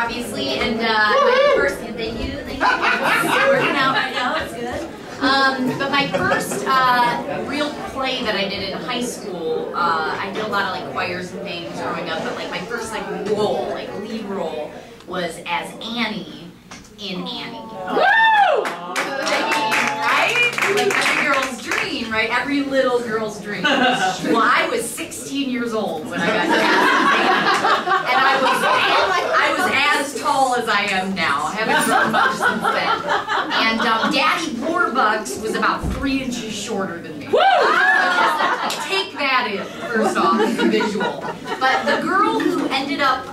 obviously, and my first, thank you, it's working out right now, it's good. But my first real play that I did in high school, I did a lot of like choirs and things growing up, but like my first like role, like lead role, was as Annie in Annie. Woo! Right? Like every girl's dream, right? Every little girl's dream. Well, I was 16 years old when I got cast, and I was as tall as I am now. I haven't grown much since then. And Daddy Warbucks was about 3 inches shorter than me. Woo! Take that in, first off, as a visual. But the girl who ended up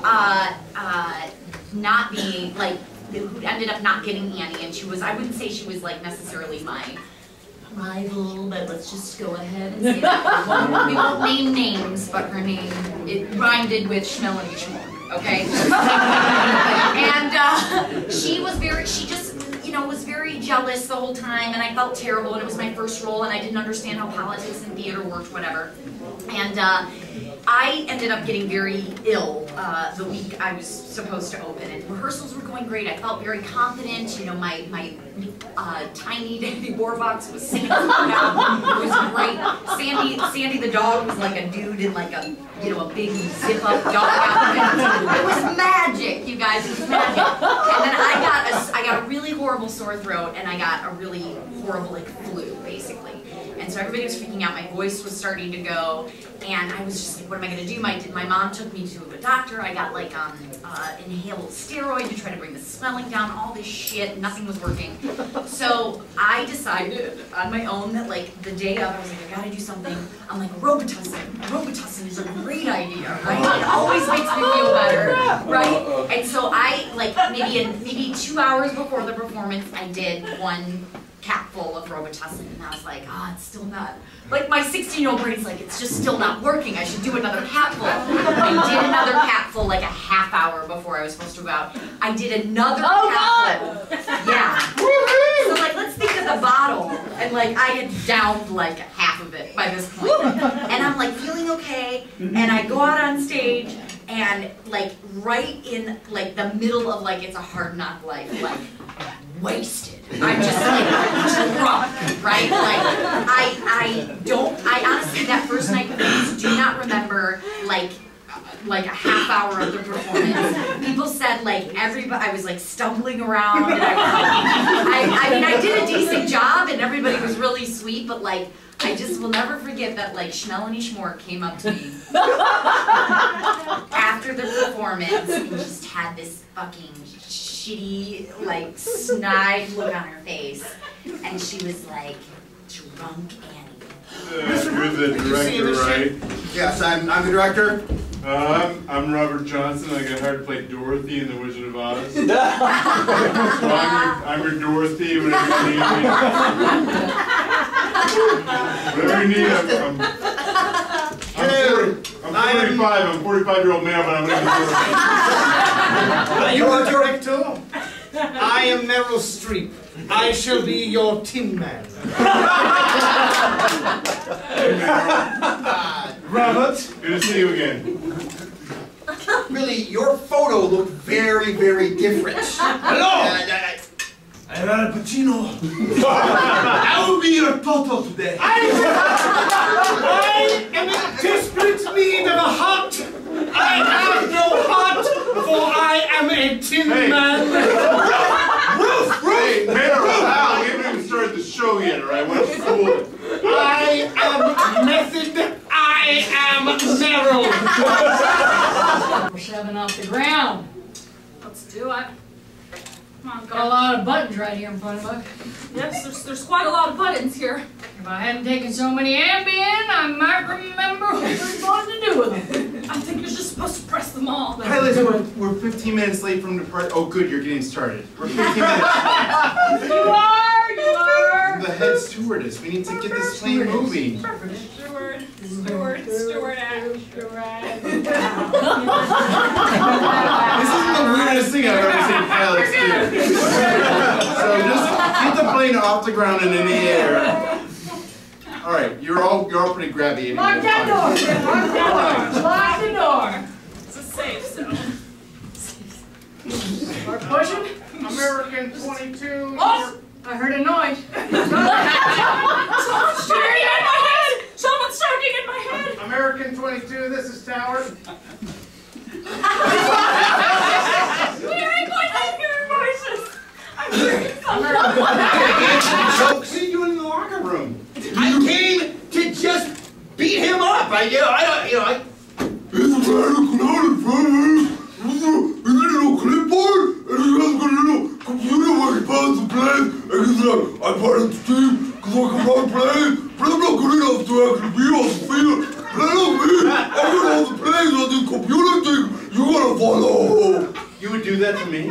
not being, like, who ended up not getting Annie, and she was, I wouldn't say she was like necessarily my rival, but let's just go ahead and say that. We won't name names, but her name, it rhymed with Schmelanie Schmork, okay? And she was very, she just, you know, was very jealous the whole time, and I felt terrible, and it was my first role, and I didn't understand how politics and theater worked, whatever. And I ended up getting very ill the week I was supposed to open, and rehearsals were going great. I felt very confident. You know, my tiny Danny Warbucks was singing around. It was great. Sandy the dog was like a dude in like a, you know, a big zip-up dog outfit. It was magic, you guys. It was magic. And then I got a really horrible sore throat, and I got a really horrible like flu, basically. And so everybody was freaking out. My voice was starting to go, and I was just like, what am I going to do? My mom took me to a doctor. I got like inhaled steroid to try to bring the swelling down, all this shit. Nothing was working. So I decided on my own that like the day of, I was like, I got to do something. I'm like, Robitussin. Robitussin is a great idea, right? It always makes me feel better, right? And so I, like, maybe 2 hours before the performance, I did one capful of Robitussin, and I was like, oh, it's still not, like my 16-year-old brain's like, it's just still not working, I should do another capful. I did another capful like a half hour before I was supposed to go out. I did another capful. Yeah. So like, let's think of the bottle, and like I had downed like half of it by this point. And I'm like feeling okay, and I go out on stage, and like right in like the middle of like It's a Hard Knock Life, like wasted. I'm just like drunk, right? Like I honestly that first night do not remember like a half hour of the performance. People said like I was like stumbling around, and I mean I did a decent job, and everybody was really sweet, but like I just will never forget that like Schmelanie Schmork came up to me after the performance and just had this fucking shitty, like, snide look on her face, and she was like, drunk Annie. You're the director, right? Yes, I'm the director. I'm Robert Johnson. I got hired to play Dorothy in The Wizard of Oz. So I'm your Dorothy, whatever you need. Whatever you need, I'm 45. I'm a 45-year-old man, but I'm going to be You are director? I am Meryl Streep. I shall be your Tin Man. Robert, good to see you again. Really, your photo looked very, very different. Hello! I'm Al Pacino. I will be your Toto today. I am in desperate need of a heart. I have no heart, for I am a Tin Man. Ruth! Hey, Meryl, Al, we haven't even started the show yet, alright? What's cool? I am method. I am Meryl. We're shoving off the ground. Let's do it. Come on, Got a lot of buttons right here in front of us. Yes, there's quite a lot of buttons here. If I hadn't taken so many Ambien, I might remember what we were supposed to do with them. I think you're just supposed to press them all. Hey, listen, we're 15 minutes late from the party. Oh, good, you're getting started. We're 15 minutes late. You are! The head stewardess. We need to get this plane moving. Steward. This is the weirdest thing I've ever seen pilots do. So just get the plane off the ground and in the air. All right, you're all pretty grabby. Lock that door! Lock that door! Lock the door! It's a safe zone. Start pushing. American 22. Oh! I heard a noise. Someone's talking in my head! Someone's talking in my head! American 22, this is Tower. I'm hearing voices! I'm hearing something! What are you doing in the locker room? I came to just beat him up. I He's a very clown friend. He's a little clipboard, and he has got a little computer where he passes the plays, and he's like, I bought it to Steve, because I can run plays, but I'm not good enough to actually be on the field. Play on me. I got all the plays on this computer thing. You gotta follow. You would do that to me?